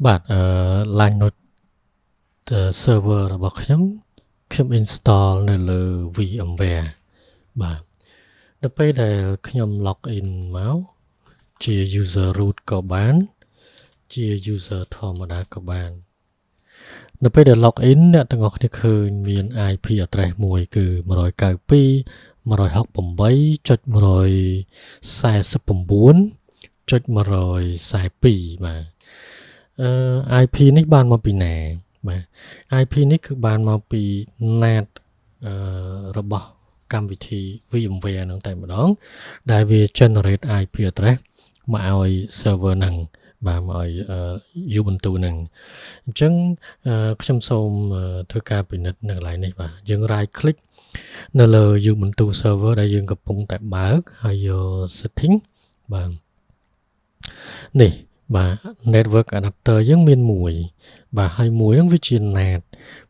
បាទ Linux server របស់ខ្ញុំ install នៅលើ VMware បាទដល់ពេលដែលខ្ញុំ log in មកជា user root ក៏បានជា user ធម្មតាក៏បានដល់ពេលដែល log in អ្នកទាំងអស់គ្នាឃើញមាន IP address មួយគឺ 192.168.149.142 បាទIP នេះបានមកពីណាបាទ IP នេះគឺបានមកពី NAT របស់កម្មវិធី VMware ហ្នឹងតែម្ដងដែលវា generate IP address មកឲ្យ server ហ្នឹងបាទមកឲ្យ Ubuntu ហ្នឹងអញ្ចឹងខ្ញុំសូមធ្វើការពិនិត្យនៅកន្លែងនេះបាទយើង right click នៅលើ Ubuntu server ដែលយើងកំពុងតែបើកហើយយក setting បាទនេះបាទ network adapter យើងមានមួយបាទហើយមួយហ្នឹងវាជា NAT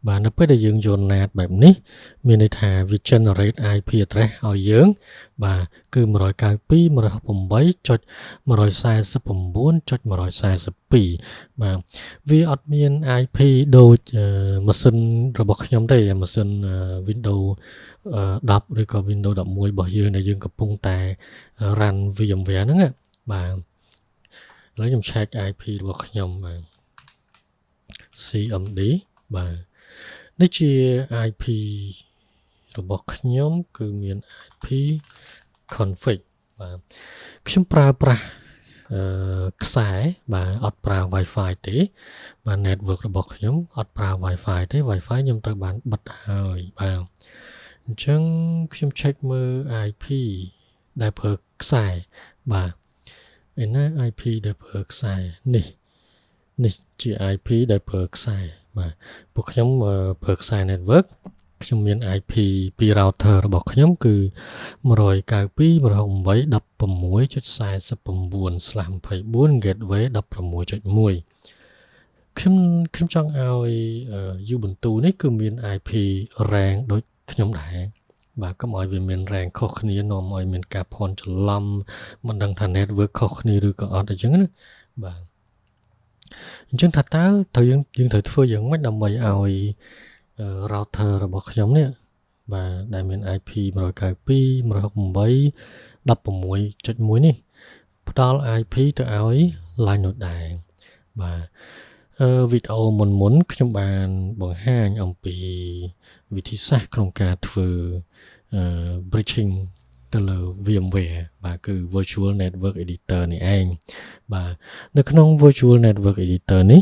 បាទនៅពេលដែលយើងយក NAT បែបនេះមានន័យថាវា generate IP address ឲ្យយើងបាទគឺ 192.168.149.142 បាទវាអត់មាន IP ដូចម៉ាស៊ីនរបស់ខ្ញុំទេម៉ាស៊ីន Windows 10 ឬក៏ Windows 11 របស់យើងដែលយើងកំពុងតែ run VMware ហ្នឹងបាទឥឡូវខ្ញុំ check IP របស់ខ្ញុំបាទ CMD បាទនេះជា IP របស់ខ្ញុំគឺមាន IP config បាទខ្ញុំប្រើប្រាស់ខ្សែបាទអត់ប្រើ Wi-Fi ទេបាទ network របស់ខ្ញុំអត់ប្រើ Wi-Fi ទេ Wi-Fi ខ្ញុំត្រូវបានបិទហើយបាទអញ្ចឹងខ្ញុំ check មើល IP ដែលប្រើខ្សែបាទឯណា IP ដែលប្រើខ្សែនេះជា IP ដែលប្រើខ្សែបាទពួកខ្ញុំប្រើខ្សែ network ខ្ញុំមាន IP ពី router របស់ខ្ញុំគឺ 192.168.16.49/24 gateway 16.1 ខ្ញុំចង់ឲ្យ Ubuntu នេះគឺមាន IP rank ដូចខ្ញុំដែរបាទកុំឲ្យវាមាន rank ខុសគ្នានាំឲ្យមានការភ័ន្តច្រឡំមិនដឹងថា network ខុសគ្នាឬក៏អត់អញ្ចឹងណាបាទអញ្ចឹងថាតើត្រូវយើងត្រូវធ្វើយ៉ាងម៉េចដើម្បីឲ្យ router របស់ខ្ញុំនេះបាទដែលមាន IP 192.168.16.1 នេះផ្ដល់ IP ទៅឲ្យ Linux ដែរបាទវីដេអូមុនខ្ញុំបានបង្ហាញអំពីវិធីសាស្ត្រក្នុងការធ្វើ bridging ទៅលើ VMware បាទគឺ Virtual Network Editor នេះឯងបាទនៅក្នុង Virtual Network Editor នេះ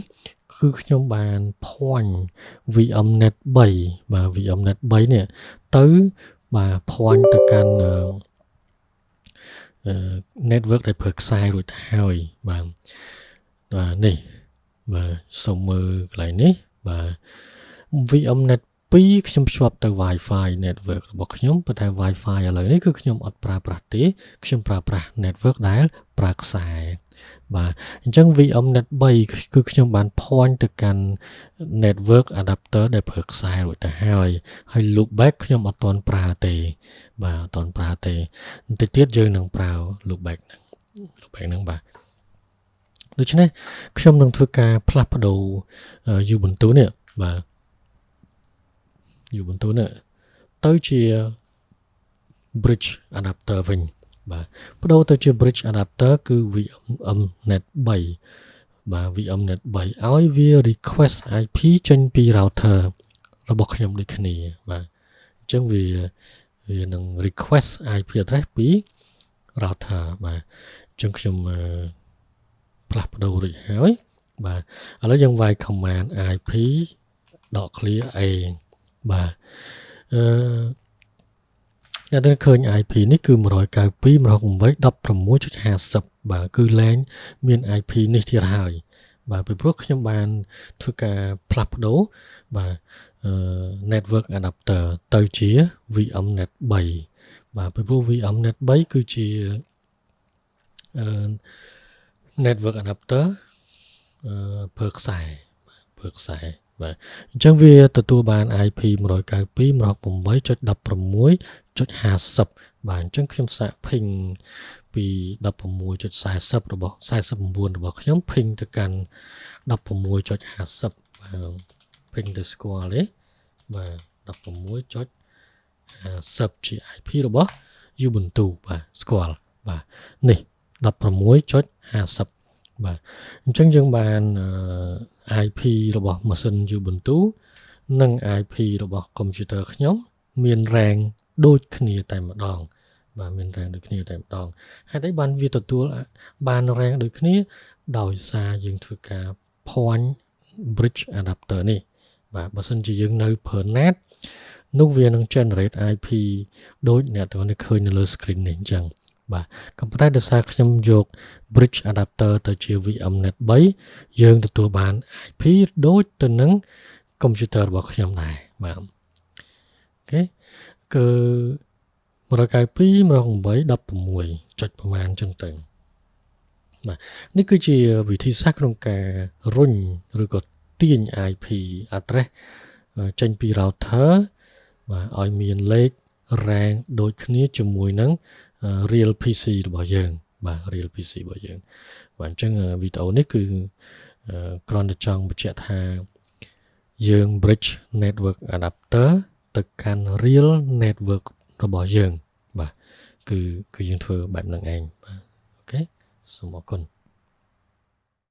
គឺខ្ញុំបាន point VMnet 3 បាទ VMnet 3 នេះទៅបាទ point ទៅកាន់ network ដែលប្រើខ្សែរួចទៅហើយបាទនេះបាទសូមមើលកន្លែងនេះបាទ VMnet 2ខ្ញុំភ្ជាប់ទៅ Wi-Fi network របស់ខ្ញុំប៉ុន្តែ Wi-Fi ឥឡូវនេះគឺខ្ញុំអត់ប្រើប្រាស់ទេខ្ញុំប្រើប្រាស់ network ដែលប្រើខ្សែបាទអញ្ចឹង VMnet 3គឺខ្ញុំបាន point ទៅកាន់ network adapter ដែលប្រើខ្សែរួចទៅហើយ loopback ខ្ញុំអត់ទាន់ប្រើទេបាទអត់ទាន់ប្រើទេបន្តិចទៀតយើងនឹងប្រើ loopback ហ្នឹងបាទដូច្នេះខ្ញុំនឹងធ្វើការផ្លាស់ប្ដូរ Ubuntu នេះបាទ Ubuntu នេះទៅជា bridge adapter វិញបាទបដូរទៅជា bridge adapter គឺ VMnet 3 បាទ VMnet 3ឲ្យវា request IP ចេញពី router របស់ខ្ញុំដូចគ្នាបាទអញ្ចឹងវានឹង request IP address ពី router បាទអញ្ចឹងខ្ញុំផ្លាស់ប្ដូររួចហើយបាទឥឡូវយើងវាយ command IP .clear a បាទអ្នកដែលឃើញ IP នេះគឺ 192.168.16.50 បាទគឺលែងមាន IP នេះទៀតហើយបាទពីព្រោះខ្ញុំបានធ្វើការផ្លាស់ប្ដូរបាទnetwork adapter ទៅជា VMnet 3បាទពីព្រោះ VMnet 3គឺជា network adapter ប្រើខ្សែបាទអញ្ចឹងវាទទួលបាន IP 192.168.16.50 បាទអញ្ចឹងខ្ញុំសាក ping ពី 16.40 របស់ 49 របស់ខ្ញុំ ping ទៅកាន់ 16.50 បាទ ping ទៅស្គាល់ទេបាទ 16.50 ជា IP របស់ Ubuntu បាទស្គាល់បាទនេះ 16.50 បាទអញ្ចឹងយើងបាន IP របស់ម៉ាស៊ីន Ubuntu និង IP របស់ computer ខ្ញុំមាន rank ដូចគ្នាតែម្ដងបាទមាន rank ដូចគ្នាតែម្ដងហេតុអីបានវាទទួលបាន rank ដូចគ្នាដោយសារយើងធ្វើការ point bridge adapter នេះបាទបើសិនជាយើងនៅប្រើ NAT នោះវានឹង generate IP ដូចអ្នកទាំងនេះឃើញនៅលើ screen នេះអញ្ចឹងបាទក៏ប៉ុន្តែដោយសារខ្ញុំយក bridge adapter ទៅជា VMnet 3យើងទទួលបាន IP ដូចទៅនឹង computer របស់ខ្ញុំដែរបាទអូខេគឺ192 108 16ចុចប្រមាណអញ្ចឹងទៅបាទនេះគឺជាវិធីសាស្ត្រក្នុងការរុញឬក៏ទាញ IP address ចេញពី router បាទឲ្យមានលេខ rank ដូចគ្នាជាមួយនឹង real PC របស់យើងបាទ real PC របស់យើងបាទអញ្ចឹងវីដេអូនេះគឺគ្រាន់តែចង់បញ្ជាក់ថាយើង bridge network adapter ទៅកាន់ real network របស់យើងបាទគឺយើងធ្វើបែបហ្នឹងឯងបាទអូខេសូមអរគុណ